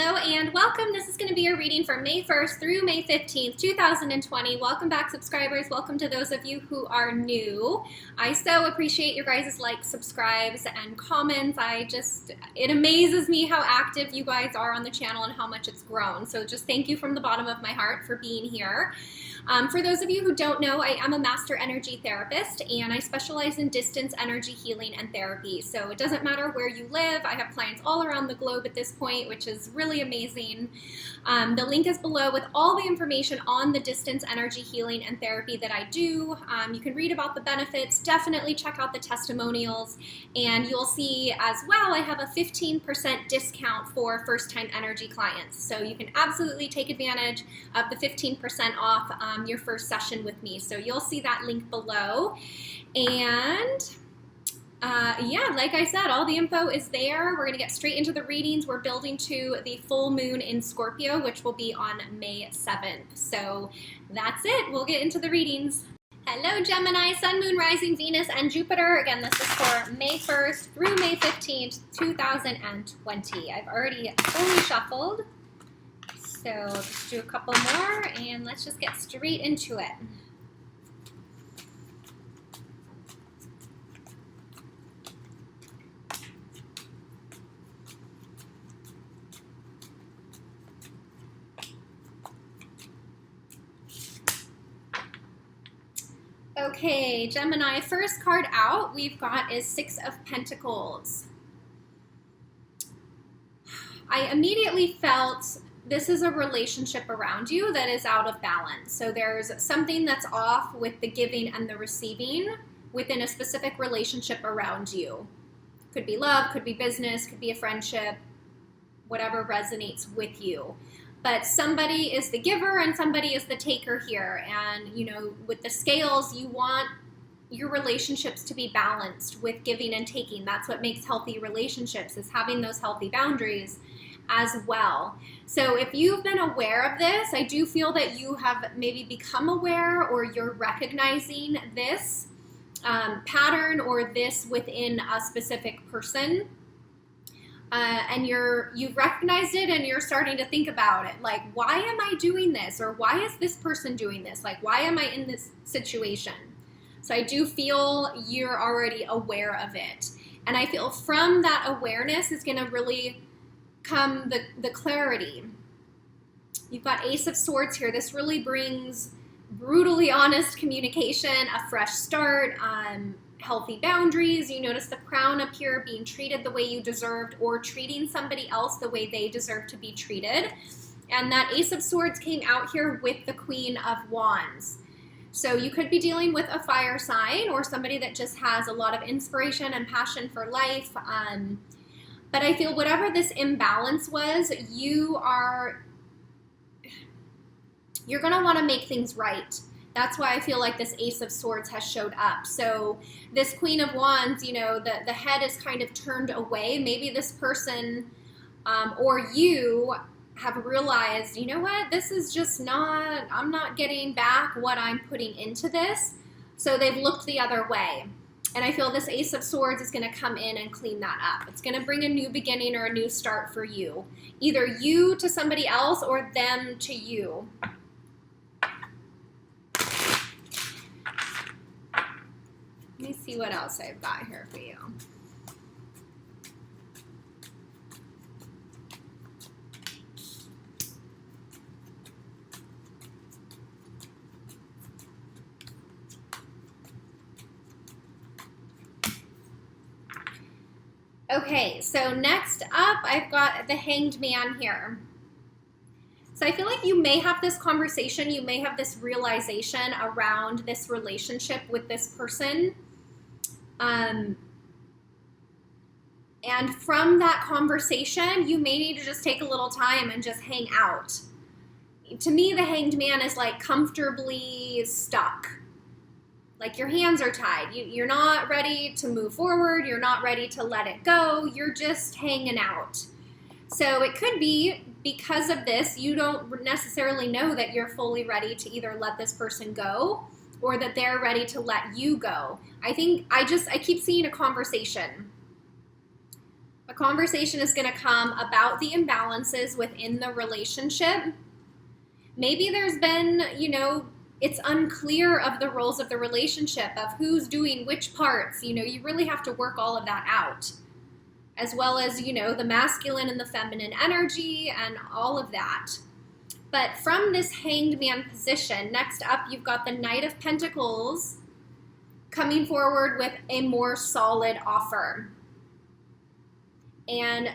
Hello and welcome. This is going to be your reading for May 1st through May 15th, 2020. Welcome back, subscribers. Welcome to those of you who are new. I so appreciate your guys' likes, subscribes, and comments. It amazes me how active you guys are on the channel and how much it's grown. So just thank you from the bottom of my heart for being here. For those of you who don't know, I am a master energy therapist and I specialize in distance energy healing and therapy. So it doesn't matter where you live. I have clients all around the globe at this point, which is really amazing. The link is below with all the information on the distance energy healing and therapy that I do. You can read about the benefits, definitely check out the testimonials, and you'll see as well I have a 15% discount for first-time energy clients. So you can absolutely take advantage of the 15% off your first session with me. So you'll see that link below. And yeah, like I said, all the info is there. We're going to get straight into the readings. We're building to the full moon in Scorpio, which will be on May 7th. So that's it. We'll get into the readings. Hello, Gemini, Sun, Moon, Rising, Venus, and Jupiter. Again, this is for May 1st through May 15th, 2020. I've already fully shuffled. So let's do a couple more and let's just get straight into it. Okay, Gemini, first card out we've got is Six of Pentacles. I immediately felt this is a relationship around you that is out of balance. So there's something that's off with the giving and the receiving within a specific relationship around you. Could be love, could be business, could be a friendship, whatever resonates with you. But somebody is the giver and somebody is the taker here. And, you know, with the scales, you want your relationships to be balanced with giving and taking. That's what makes healthy relationships, is having those healthy boundaries as well. So if you've been aware of this, I do feel that you have maybe become aware, or you're recognizing this pattern or this within a specific person. And you've recognized it and you're starting to think about it. Like, why am I doing this? Or why is this person doing this? Like, why am I in this situation? So I do feel you're already aware of it. And I feel from that awareness is going to really come the clarity. You've got Ace of Swords here. This really brings brutally honest communication, a fresh start, healthy boundaries. You notice the crown up here, being treated the way you deserved, or treating somebody else the way they deserve to be treated. And that Ace of Swords came out here with the Queen of Wands. So you could be dealing with a fire sign or somebody that just has a lot of inspiration and passion for life. But I feel whatever this imbalance was, you're going to want to make things right. That's why I feel like this Ace of Swords has showed up. So this Queen of Wands, you know, the head is kind of turned away. Maybe this person or you have realized, you know what, this is just not, I'm not getting back what I'm putting into this. So they've looked the other way. And I feel this Ace of Swords is going to come in and clean that up. It's going to bring a new beginning or a new start for you. Either you to somebody else or them to you. Let me see what else I've got here for you. Okay, so next up, I've got the Hanged Man here. So I feel like you may have this conversation, you may have this realization around this relationship with this person. And from that conversation, you may need to just take a little time and just hang out. To me, the Hanged Man is like comfortably stuck. Like your hands are tied. You're not ready to move forward. You're not ready to let it go. You're just hanging out. So it could be because of this, you don't necessarily know that you're fully ready to either let this person go or that they're ready to let you go. I keep seeing a conversation. A conversation is going to come about the imbalances within the relationship. Maybe there's been, it's unclear of the roles of the relationship, of who's doing which parts. You really have to work all of that out, as well as, the masculine and the feminine energy and all of that. But from this Hanged Man position, next up you've got the Knight of Pentacles coming forward with a more solid offer. And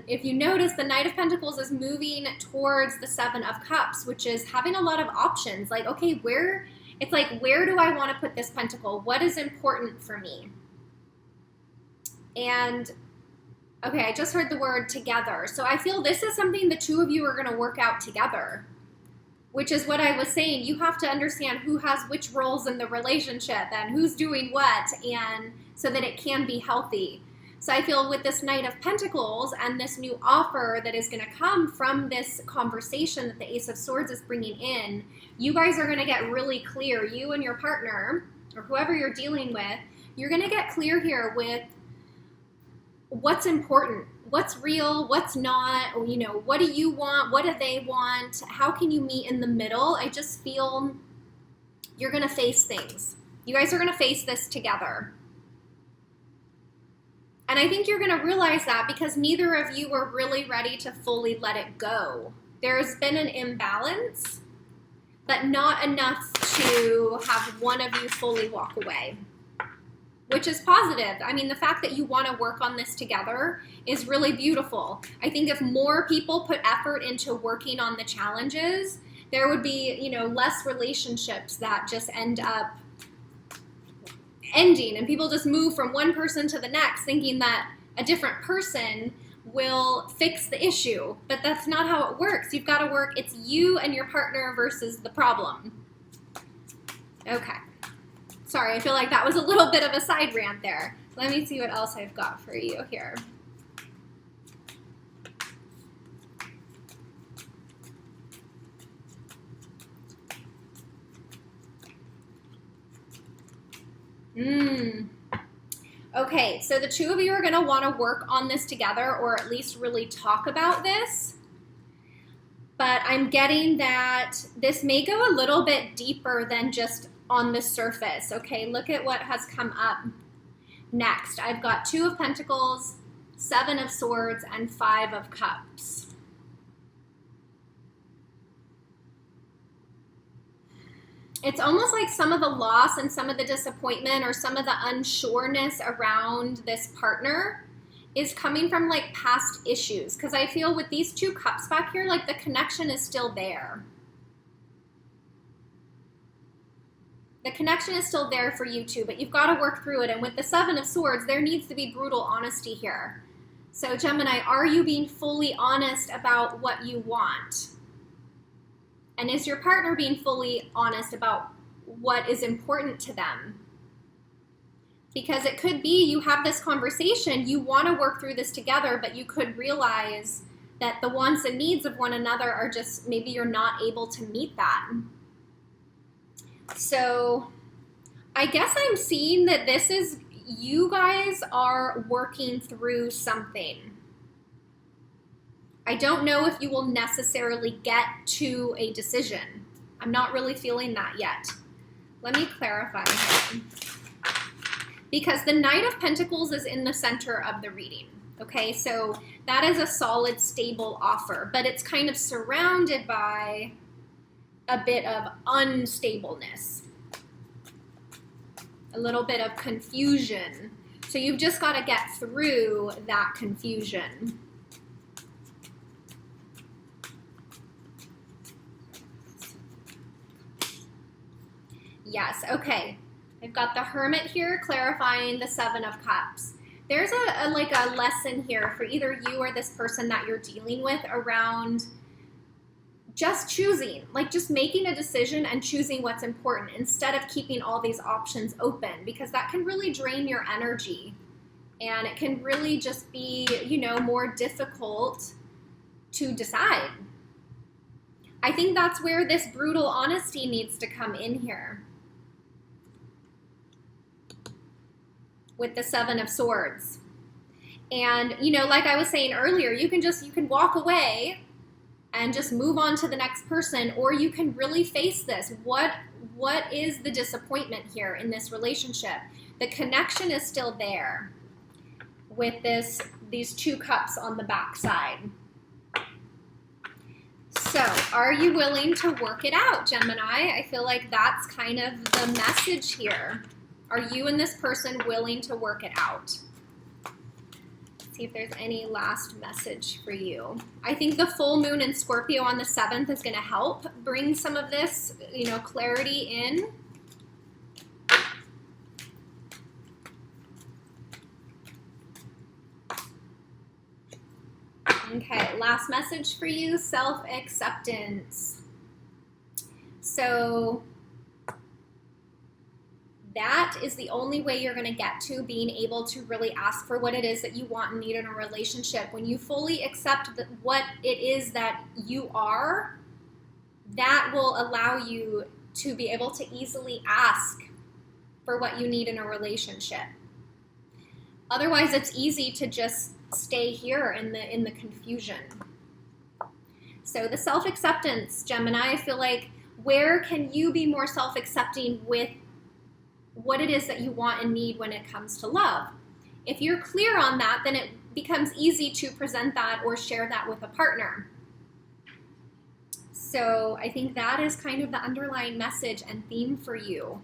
if you notice, the Knight of Pentacles is moving towards the Seven of Cups, which is having a lot of options. Like, okay, where do I want to put this pentacle? What is important for me? And, okay, I just heard the word together. So I feel this is something the two of you are going to work out together, which is what I was saying. You have to understand who has which roles in the relationship and who's doing what, and so that it can be healthy. So I feel with this Knight of Pentacles and this new offer that is going to come from this conversation that the Ace of Swords is bringing in, you guys are going to get really clear, you and your partner, or whoever you're dealing with, you're going to get clear here with what's important, what's real, what's not, what do you want, what do they want, how can you meet in the middle? I just feel you're going to face things. You guys are going to face this together. And I think you're going to realize that because neither of you were really ready to fully let it go. There's been an imbalance, but not enough to have one of you fully walk away, which is positive. I mean, the fact that you want to work on this together is really beautiful. I think if more people put effort into working on the challenges, there would be, less relationships that just end up ending, and people just move from one person to the next thinking that a different person will fix the issue. But that's not how it works. You've got to work, it's you and your partner versus the problem. Okay. Sorry, I feel like that was a little bit of a side rant there. Let me see what else I've got for you here. Okay, so the two of you are going to want to work on this together, or at least really talk about this. But I'm getting that this may go a little bit deeper than just on the surface. Okay, look at what has come up next. I've got 2 of Pentacles, 7 of Swords, and 5 of Cups. It's almost like some of the loss and some of the disappointment or some of the unsureness around this partner is coming from like past issues. Because I feel with these 2 cups back here, like the connection is still there. The connection is still there for you two, but you've got to work through it. And with the 7 of Swords, there needs to be brutal honesty here. So Gemini, are you being fully honest about what you want? And is your partner being fully honest about what is important to them? Because it could be you have this conversation, you want to work through this together, but you could realize that the wants and needs of one another are just, maybe you're not able to meet that. So I guess I'm seeing that this is, you guys are working through something. I don't know if you will necessarily get to a decision. I'm not really feeling that yet. Let me clarify here. Because the Knight of Pentacles is in the center of the reading. Okay, so that is a solid, stable offer, but it's kind of surrounded by a bit of unstableness, a little bit of confusion. So you've just got to get through that confusion. Yes, okay. I've got the Hermit here clarifying the 7 of Cups. There's a lesson here for either you or this person that you're dealing with around just choosing, like just making a decision and choosing what's important instead of keeping all these options open, because that can really drain your energy and it can really just be, more difficult to decide. I think that's where this brutal honesty needs to come in here. With the 7 of Swords. And, you know, like I was saying earlier, you can walk away and just move on to the next person, or you can really face this. What is the disappointment here in this relationship? The connection is still there with these 2 cups on the back side. So, are you willing to work it out, Gemini? I feel like that's kind of the message here. Are you and this person willing to work it out? See if there's any last message for you. I think the full moon in Scorpio on the 7th is going to help bring some of this, you know, clarity in. Okay, last message for you, self-acceptance. So that is the only way you're going to get to being able to really ask for what it is that you want and need in a relationship. When you fully accept what it is that you are, that will allow you to be able to easily ask for what you need in a relationship. Otherwise, it's easy to just stay here in the confusion. So the self-acceptance, Gemini, I feel like, where can you be more self-accepting with what it is that you want and need when it comes to love? If you're clear on that, then it becomes easy to present that or share that with a partner. So I think that is kind of the underlying message and theme for you.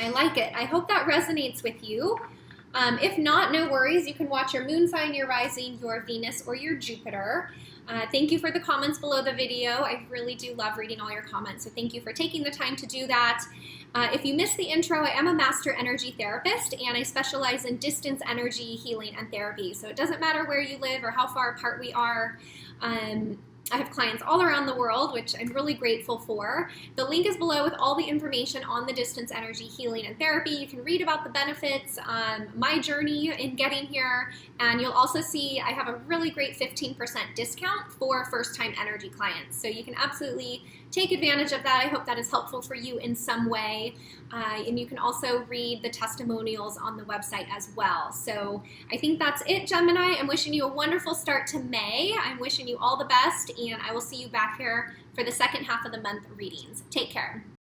I like it. I hope that resonates with you. If not, no worries. You can watch your moon sign, your rising, your Venus, or your Jupiter. Thank you for the comments below the video. I really do love reading all your comments, so thank you for taking the time to do that. If you missed the intro, I am a master energy therapist, and I specialize in distance energy healing and therapy. So it doesn't matter where you live or how far apart we are. I have clients all around the world, which I'm really grateful for. The link is below with all the information on the distance energy healing and therapy. You can read about the benefits, my journey in getting here, and you'll also see I have a really great 15% discount for first-time energy clients. So you can absolutely take advantage of that. I hope that is helpful for you in some way. And you can also read the testimonials on the website as well. So I think that's it, Gemini. I'm wishing you a wonderful start to May. I'm wishing you all the best, and I will see you back here for the second half of the month readings. Take care.